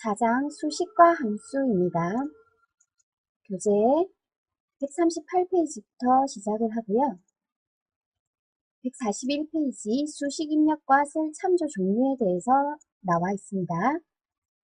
4장 수식과 함수입니다. 교재 138페이지부터 시작을 하고요. 141페이지 수식 입력과 셀 참조 종류에 대해서 나와 있습니다.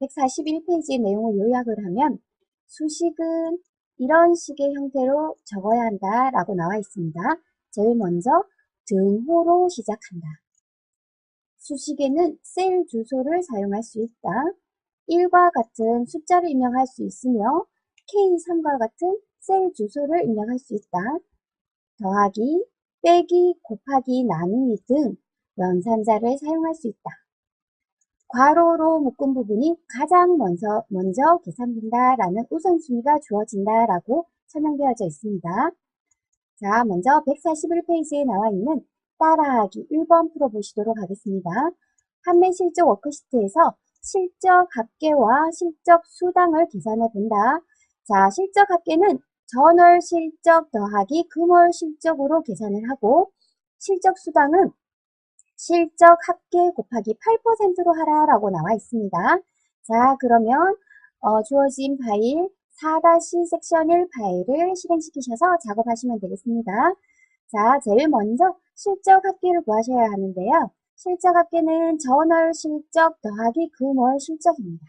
141페이지 내용을 요약을 하면 수식은 이런 식의 형태로 적어야 한다 라고 나와 있습니다. 제일 먼저 등호로 시작한다. 수식에는 셀 주소를 사용할 수 있다. 1과 같은 숫자를 입력할 수 있으며 K3과 같은 셀 주소를 입력할 수 있다. 더하기, 빼기, 곱하기, 나누기 등 연산자를 사용할 수 있다. 괄호로 묶은 부분이 가장 먼저 계산된다 라는 우선순위가 주어진다 라고 설명되어져 있습니다. 자, 먼저 141페이지에 나와 있는 따라하기 1번 풀어보시도록 하겠습니다. 판매 실적 워크시트에서 실적 합계와 실적 수당을 계산해 본다. 자, 실적 합계는 전월 실적 더하기 금월 실적으로 계산을 하고 실적 수당은 실적 합계 곱하기 8%로 하라라고 나와 있습니다. 자, 그러면 주어진 파일 4-섹션 1 파일을 실행시키셔서 작업하시면 되겠습니다. 자, 제일 먼저 실적 합계를 구하셔야 하는데요. 실적 합계는 전월 실적 더하기 금월 실적입니다.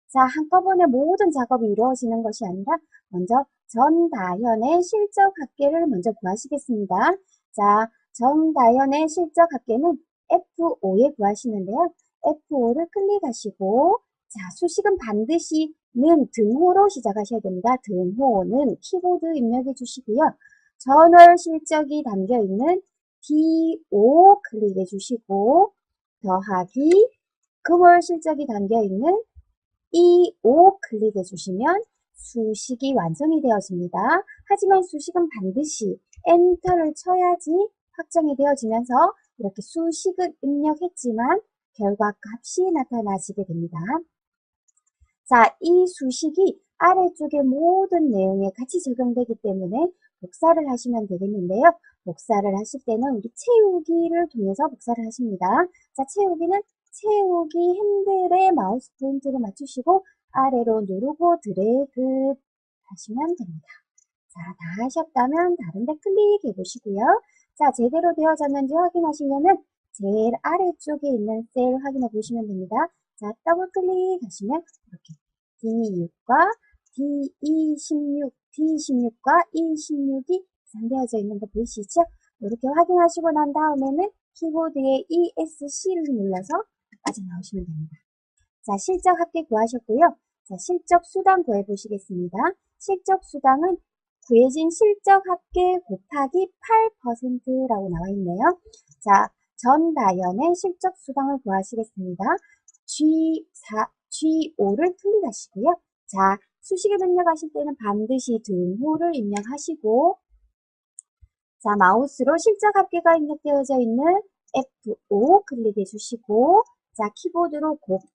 자, 한꺼번에 모든 작업이 이루어지는 것이 아니라 먼저 전다현의 실적 합계를 먼저 구하시겠습니다. 자, 전다현의 실적 합계는 F5에 구하시는데요. F5를 클릭하시고 자, 수식은 반드시 는 등호로 시작하셔야 됩니다. 등호는 키보드 입력해 주시고요. 전월 실적이 담겨있는 D5 클릭해 주시고 더하기 금월 실적이 담겨있는 E5 클릭해 주시면 수식이 완성이 되어집니다. 하지만 수식은 반드시 엔터를 쳐야지 확정이 되어지면서 이렇게 수식을 입력했지만 결과값이 나타나지게 됩니다. 자, 이 수식이 아래쪽의 모든 내용에 같이 적용되기 때문에 복사를 하시면 되겠는데요. 복사를 하실 때는 우리 채우기를 통해서 복사를 하십니다. 자, 채우기는 채우기 핸들에 마우스 포인트를 맞추시고 아래로 누르고 드래그 하시면 됩니다. 자, 다 하셨다면 다른 데 클릭해 보시고요. 자, 제대로 되어졌는지 확인하시려면 제일 아래쪽에 있는 셀 확인해 보시면 됩니다. 자, 더블 클릭하시면 이렇게 D6과 D26, D16과 E16이 계산되어져 있는 거 보이시죠? 이렇게 확인하시고 난 다음에는 키보드에 ESC를 눌러서 빠져나오시면 됩니다. 자, 실적 합계 구하셨고요. 자, 실적 수당 구해 보시겠습니다. 실적 수당은 구해진 실적 합계 곱하기 8%라고 나와 있네요. 자, 전다연의 실적 수당을 구하시겠습니다. G5를 클릭하시고요. 자, 수식을 입력하실 때는 반드시 등호를 입력하시고 자, 마우스로 실적 합계가 입력되어져 있는 F5 클릭해 주시고 자, 키보드로 곱하기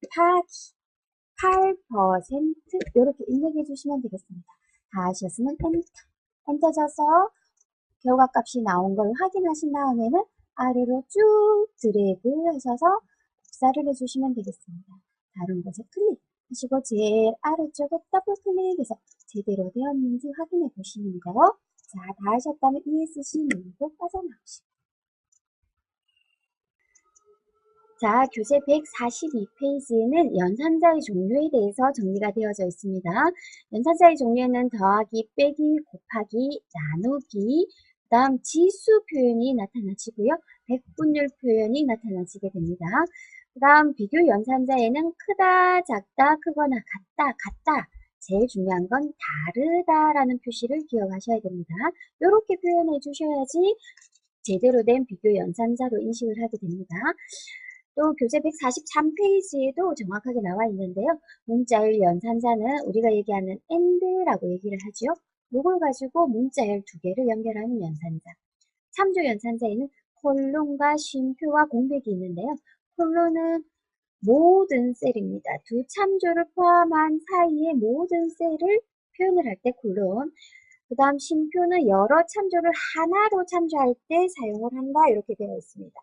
8% 이렇게 입력해 주시면 되겠습니다. 다 하셨으면 엔터 쳐서 결과값이 나온 걸 확인하신 다음에는 아래로 쭉 드래그 하셔서 복사를 해주시면 되겠습니다. 다른 곳에 클릭하시고 제일 아래쪽에 더블 클릭해서 제대로 되었는지 확인해 보시는 거. 자, 다 하셨다면 ESC 누르고 빠져나오시고. 자, 교재 142페이지에는 연산자의 종류에 대해서 정리가 되어져 있습니다. 연산자의 종류에는 더하기, 빼기, 곱하기, 나누기, 그 다음 지수 표현이 나타나지고요. 백분율 표현이 나타나지게 됩니다. 그 다음 비교 연산자에는 크다, 작다, 크거나 같다. 제일 중요한 건 다르다라는 표시를 기억하셔야 됩니다. 이렇게 표현해 주셔야지 제대로 된 비교 연산자로 인식을 하게 됩니다. 또 교재 143페이지에도 정확하게 나와 있는데요. 문자열 연산자는 우리가 얘기하는 AND라고 얘기를 하죠. 이걸 가지고 문자열 두 개를 연결하는 연산자. 참조 연산자에는 콜론과 쉼표와 공백이 있는데요. 콜론은 모든 셀입니다. 두 참조를 포함한 사이의 모든 셀을 표현을 할 때 콜론. 그 다음 쉼표는 여러 참조를 하나로 참조할 때 사용을 한다. 이렇게 되어 있습니다.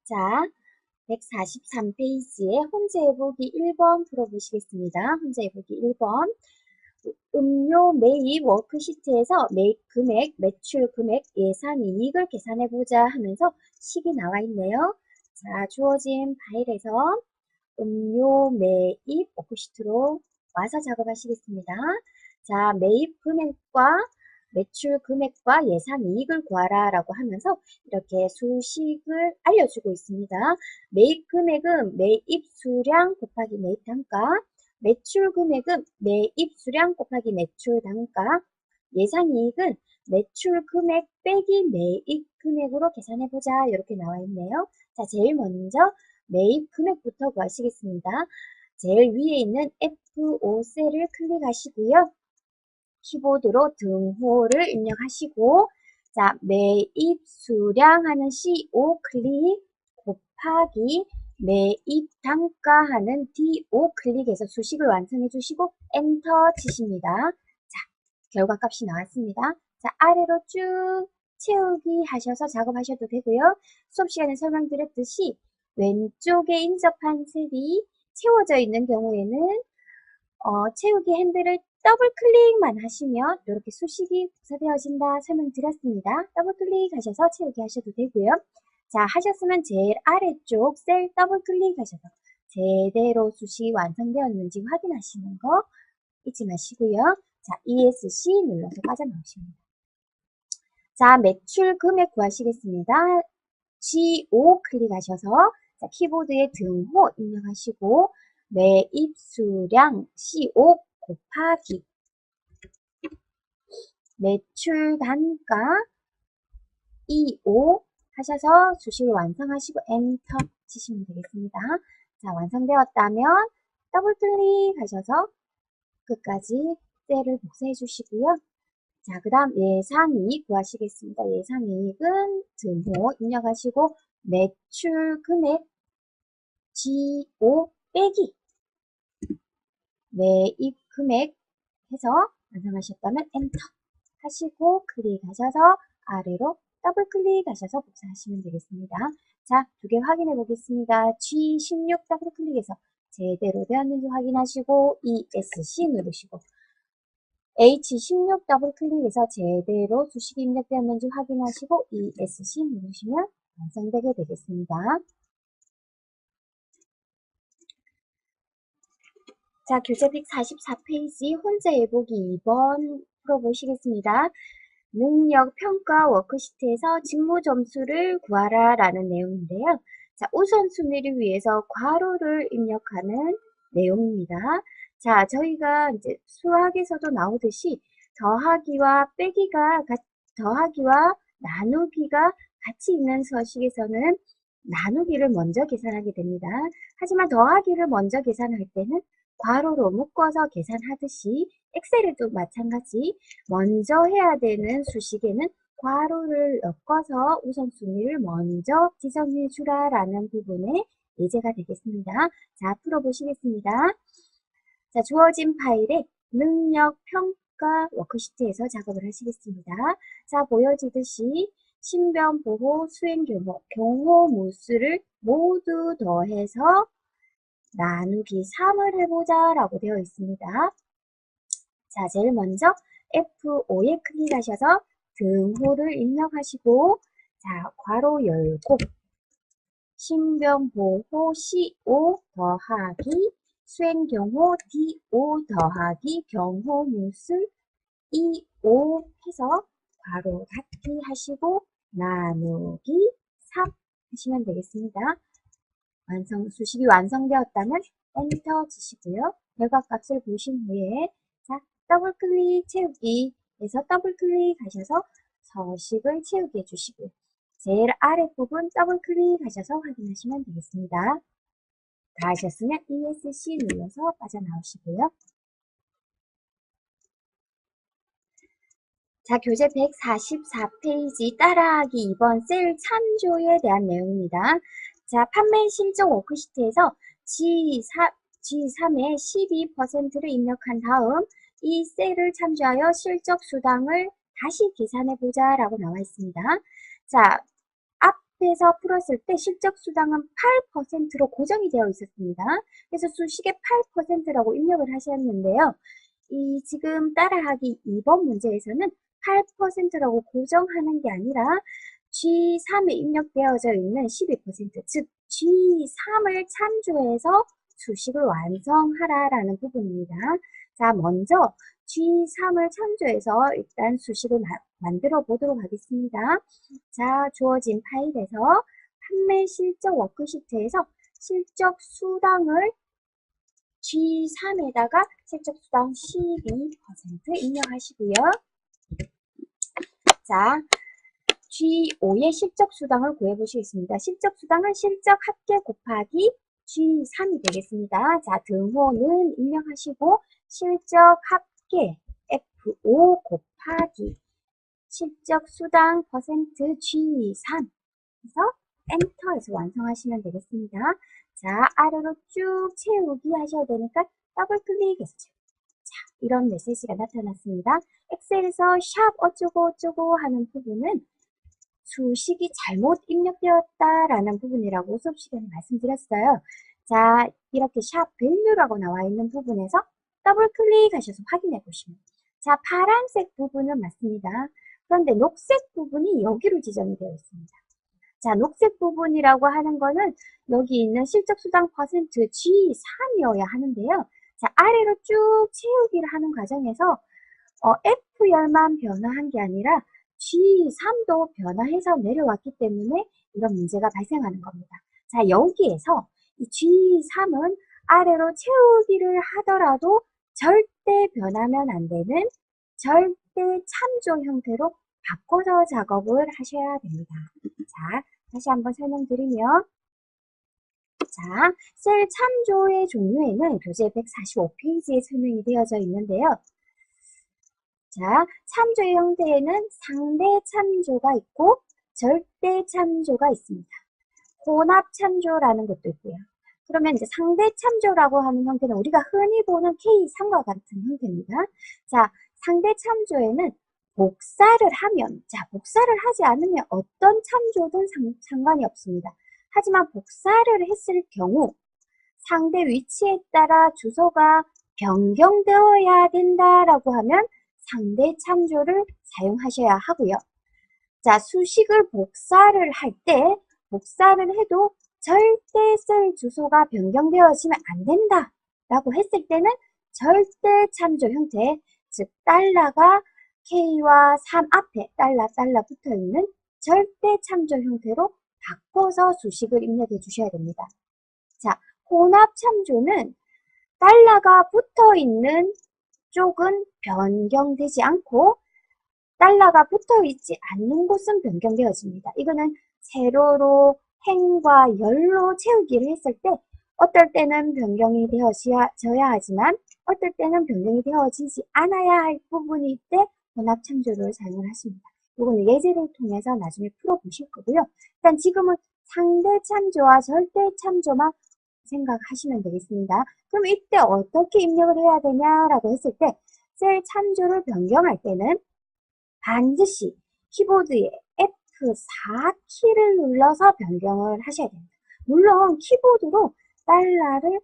자, 143페이지에 혼재 해보기 1번 풀어보시겠습니다. 혼재 해보기 1번. 음료 매입 워크시트에서 매입 금액, 매출 금액, 예산 이익을 계산해보자 하면서 식이 나와 있네요. 자, 주어진 파일에서 음료 매입 워크시트로 와서 작업하시겠습니다. 자, 매입 금액과 매출 금액과 예산 이익을 구하라 라고 하면서 이렇게 수식을 알려주고 있습니다. 매입 금액은 매입 수량 곱하기 매입 단가, 매출 금액은 매입 수량 곱하기 매출 단가, 예산 이익은 매출 금액 빼기 매입 금액으로 계산해보자 이렇게 나와 있네요. 자, 제일 먼저 매입 금액부터 구하시겠습니다. 제일 위에 있는 F5 셀을 클릭하시고요. 키보드로 등호를 입력하시고 자, 매입 수량 하는 CO 클릭 곱하기 매입 단가 하는 DO 클릭해서 수식을 완성해 주시고 엔터 치십니다. 자, 결과 값이 나왔습니다. 자, 아래로 쭉 채우기 하셔서 작업하셔도 되고요. 수업 시간에 설명드렸듯이 왼쪽에 인접한 셀이 채워져 있는 경우에는 채우기 핸들을 더블 클릭만 하시면 이렇게 수식이 복사되어진다 설명드렸습니다. 더블 클릭하셔서 채우기 하셔도 되고요. 자, 하셨으면 제일 아래쪽 셀 더블 클릭하셔서 제대로 수식이 완성되었는지 확인하시는 거 잊지 마시고요. 자, ESC 눌러서 빠져나오십니다. 자, 매출 금액 구하시겠습니다. G5 클릭하셔서 자, 키보드에 등호 입력하시고 매입 수량 CO 곱하기 매출 단가 25 하셔서 수식을 완성하시고 엔터 치시면 되겠습니다. 자, 완성되었다면 더블 클릭하셔서 끝까지 셀을 복사해 주시고요. 자, 그 다음 예산이익 구하시겠습니다. 예산이익은 등호 입력하시고 매출 금액 G5 빼기 매입 금액 해서 완성하셨다면 엔터 하시고 클릭하셔서 아래로 더블 클릭하셔서 복사하시면 되겠습니다. 자, 두 개 확인해 보겠습니다. G16 더블 클릭해서 제대로 되었는지 확인하시고 ESC 누르시고 H16 더블 클릭해서 제대로 수식이 입력되었는지 확인하시고 ESC 누르시면 완성되게 되겠습니다. 자, 교재 144페이지 혼자 해보기 2번 풀어보시겠습니다. 능력 평가 워크시트에서 직무 점수를 구하라 라는 내용인데요. 자, 우선순위를 위해서 괄호를 입력하는 내용입니다. 자, 저희가 이제 수학에서도 나오듯이 더하기와 나누기가 같이 있는 서식에서는 나누기를 먼저 계산하게 됩니다. 하지만 더하기를 먼저 계산할 때는 괄호로 묶어서 계산하듯이 엑셀에도 마찬가지 먼저 해야 되는 수식에는 괄호를 엮어서 우선순위를 먼저 지정해 주라 라는 부분에 예제가 되겠습니다. 자, 풀어보시겠습니다. 자, 주어진 파일에 능력 평가 워크시트에서 작업을 하시겠습니다. 자, 보여지듯이 신변 보호 수행 경호 무수를 모두 더해서 나누기 3을 해보자 라고 되어 있습니다. 자, 제일 먼저 F5에 클릭하셔서 등호를 입력하시고 자, 괄호 열고 신변보호 CO 더하기 수행경호 DO 더하기 경호무술 EO 해서 괄호 닫기 하시고 나누기 3 하시면 되겠습니다. 수식이 완성되었다면 엔터 치시고요. 결과값을 보신 후에 자, 더블 클릭 채우기에서 더블 클릭하셔서 서식을 채우게 해주시고요. 제일 아랫부분 더블 클릭하셔서 확인하시면 되겠습니다. 다 하셨으면 ESC 눌러서 빠져나오시고요. 자, 교재 144페이지 따라하기 2번 셀 참조에 대한 내용입니다. 자, 판매 실적 워크시트에서 G3의 12%를 입력한 다음 이 셀을 참조하여 실적 수당을 다시 계산해 보자 라고 나와 있습니다. 자, 앞에서 풀었을 때 실적 수당은 8%로 고정이 되어 있었습니다. 그래서 수식에 8%라고 입력을 하셨는데요. 이 지금 따라하기 2번 문제에서는 8%라고 고정하는 게 아니라 G3에 입력되어져 있는 12%, 즉 G3을 참조해서 수식을 완성하라라는 부분입니다. 자, 먼저 G3을 참조해서 일단 수식을 만들어 보도록 하겠습니다. 자, 주어진 파일에서 판매 실적 워크시트에서 실적 수당을 G3에다가 실적 수당 12% 입력하시고요. 자, G5의 실적 수당을 구해 보시겠습니다. 실적 수당은 실적 합계 곱하기 G3이 되겠습니다. 자, 등호는 입력하시고 실적 합계 F5 곱하기 실적 수당 퍼센트 G3 해서 엔터에서 완성하시면 되겠습니다. 자, 아래로 쭉 채우기 하셔야 되니까 더블 클릭해서 채우기. 자, 이런 메시지가 나타났습니다. 엑셀에서 샵 어쩌고 어쩌고 하는 부분은 수식이 잘못 입력되었다라는 부분이라고 수업 시간에 말씀드렸어요. 자, 이렇게 샵 밸류라고 나와 있는 부분에서 더블 클릭하셔서 확인해 보시면 자, 파란색 부분은 맞습니다. 그런데 녹색 부분이 여기로 지정이 되어 있습니다. 자, 녹색 부분이라고 하는 거는 여기 있는 실적 수당 퍼센트 G3이어야 하는데요. 자, 아래로 쭉 채우기를 하는 과정에서 F열만 변화한 게 아니라 G3도 변화해서 내려왔기 때문에 이런 문제가 발생하는 겁니다. 자, 여기에서 이 G3은 아래로 채우기를 하더라도 절대 변하면 안 되는 절대 참조 형태로 바꿔서 작업을 하셔야 됩니다. 자, 다시 한번 설명드리면 자, 셀 참조의 종류에는 교재 145페이지에 설명이 되어져 있는데요. 자, 참조의 형태에는 상대 참조가 있고 절대 참조가 있습니다. 혼합 참조라는 것도 있고요. 그러면 이제 상대 참조라고 하는 형태는 우리가 흔히 보는 K3과 같은 형태입니다. 자, 상대 참조에는 복사를 하면, 자, 복사를 하지 않으면 어떤 참조든 상관이 없습니다. 하지만 복사를 했을 경우 상대 위치에 따라 주소가 변경되어야 된다라고 하면 상대 참조를 사용하셔야 하고요. 자, 수식을 복사를 할 때 복사를 해도 절대 셀 주소가 변경되어지면 안 된다 라고 했을 때는 절대 참조 형태, 즉 달러가 K와 3 앞에 달러 붙어 있는 절대 참조 형태로 바꿔서 수식을 입력해 주셔야 됩니다. 자, 혼합 참조는 달러가 붙어 있는 쪽은 변경되지 않고 달러가 붙어 있지 않는 곳은 변경되어집니다. 이거는 세로로 행과 열로 채우기를 했을 때 어떨 때는 변경이 되어져야 하지만 어떨 때는 변경이 되어지지 않아야 할 부분이 있을 때 혼합 참조를 사용을 하십니다. 이거는 예제를 통해서 나중에 풀어보실 거고요. 일단 지금은 상대 참조와 절대 참조만 생각하시면 되겠습니다. 그럼 이때 어떻게 입력을 해야 되냐라고 했을 때 셀 참조를 변경할 때는 반드시 키보드에 F4키를 눌러서 변경을 하셔야 됩니다. 물론 키보드로 달러를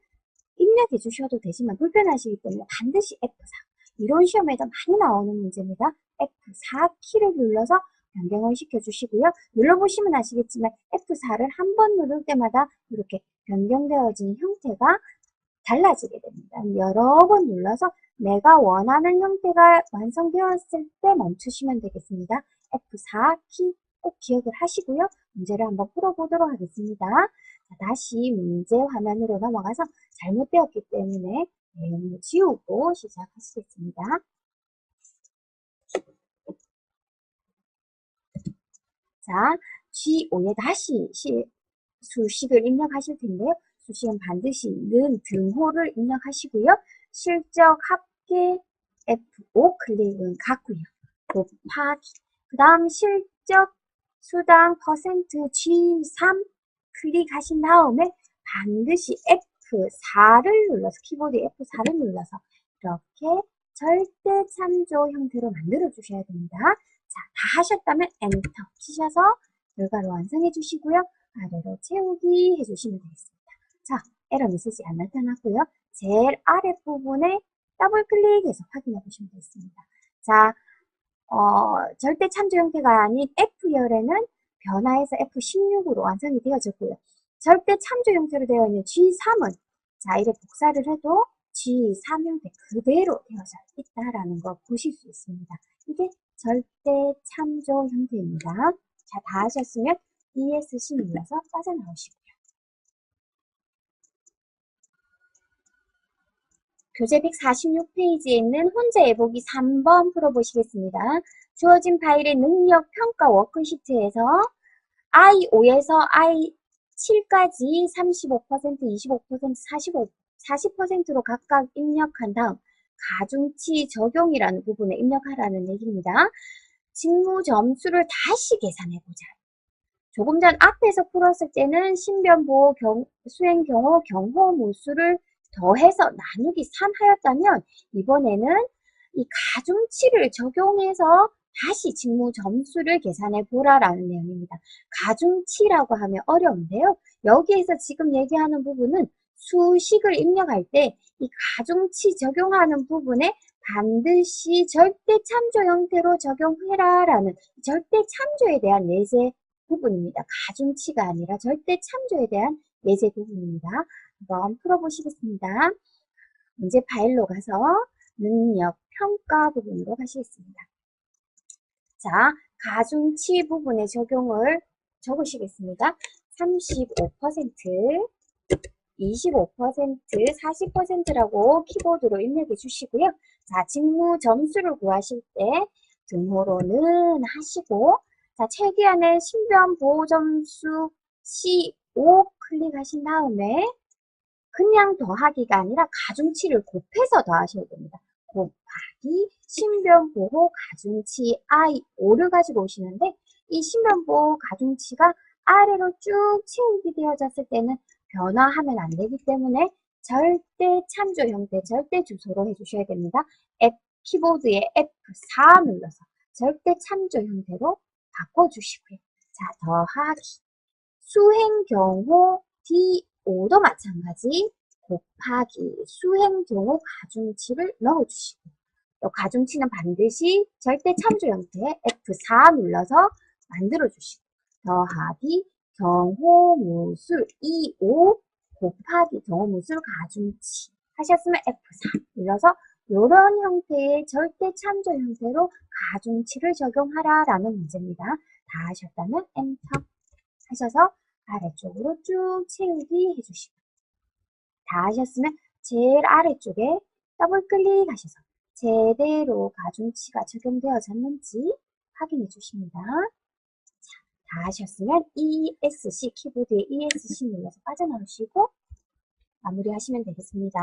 입력해 주셔도 되지만 불편하시기 때문에 반드시 F4. 이론 시험에도 많이 나오는 문제입니다. F4키를 눌러서 변경을 시켜주시고요. 눌러보시면 아시겠지만 F4를 한 번 누를 때마다 이렇게 변경되어진 형태가 달라지게 됩니다. 여러 번 눌러서 내가 원하는 형태가 완성되었을 때 멈추시면 되겠습니다. F4키 꼭 기억을 하시고요. 문제를 한번 풀어보도록 하겠습니다. 자, 다시 문제 화면으로 넘어가서 잘못되었기 때문에 내용을 지우고 시작하시겠습니다. 자, G5에 다시 수식을 입력하실 텐데요. 수식은 반드시 는 등호를 입력하시고요. 실적 합계 F5 클릭은 같고요. 곱하기 그 다음 실적 수당 퍼센트 G3 클릭하신 다음에 반드시 F4를 눌러서 키보드에 F4를 눌러서 이렇게 절대 참조 형태로 만들어 주셔야 됩니다. 자, 다 하셨다면 엔터 치셔서 결과를 완성해 주시고요. 아래로 채우기 해주시면 되겠습니다. 자, 에러 메시지 안 나타났고요. 제일 아랫부분에 더블 클릭해서 확인해 보시면 되겠습니다. 자, 절대 참조 형태가 아닌 F열에는 변화해서 F16으로 완성이 되어졌고요. 절대 참조 형태로 되어 있는 G3은 자, 이렇게 복사를 해도 G3 형태 그대로 되어져 있다라는 거 보실 수 있습니다. 이게 절대 참조 형태입니다. 자, 다 하셨으면 ESC 눌러서 빠져나오시고요. 교재 146페이지에 있는 혼자 해보기 3번 풀어보시겠습니다. 주어진 파일의 능력 평가 워크시트에서 I5에서 I7까지 35%, 25%, 40%로 각각 입력한 다음 가중치 적용이라는 부분에 입력하라는 얘기입니다. 직무 점수를 다시 계산해보자. 조금 전 앞에서 풀었을 때는 신변보호 수행 경우 경호무수를 더해서 나누기 3 하였다면 이번에는 이 가중치를 적용해서 다시 직무 점수를 계산해 보라라는 내용입니다. 가중치라고 하면 어려운데요. 여기에서 지금 얘기하는 부분은 수식을 입력할 때 이 가중치 적용하는 부분에 반드시 절대 참조 형태로 적용해라라는 절대 참조에 대한 예제 부분입니다. 가중치가 아니라 절대 참조에 대한 예제 부분입니다. 한번 풀어보시겠습니다. 문제 파일로 가서 능력 평가 부분으로 가시겠습니다. 자, 가중치 부분의 적용을 적으시겠습니다. 35%, 25%, 40%라고 키보드로 입력해 주시고요. 자, 직무 점수를 구하실 때 등호로는 하시고, 자, 최기한의 신변 보호 점수 C5 클릭하신 다음에 그냥 더하기가 아니라 가중치를 곱해서 더하셔야 됩니다. 곱하기 신변보호 가중치 I5를 가지고 오시는데 이 신변보호 가중치가 아래로 쭉 채우기 되어졌을 때는 변화하면 안 되기 때문에 절대 참조 형태, 절대 주소로 해주셔야 됩니다. 키보드에 F4 눌러서 절대 참조 형태로 바꿔주시고요. 자, 더하기 수행 경호 D5도 마찬가지 곱하기 수행 경호 가중치를 넣어주시고 또 가중치는 반드시 절대 참조 형태 F4 눌러서 만들어주시고 더하기 경호무술 25 곱하기 경호무술 가중치 하셨으면 F4 눌러서 이런 형태의 절대 참조 형태로 가중치를 적용하라 라는 문제입니다. 다 하셨다면 엔터 하셔서 아래쪽으로 쭉 채우기 해주시고 다 하셨으면 제일 아래쪽에 더블 클릭하셔서 제대로 가중치가 적용되어졌는지 확인해 주십니다. 자, 다 하셨으면 ESC 키보드에 ESC 눌러서 빠져나오시고 마무리하시면 되겠습니다.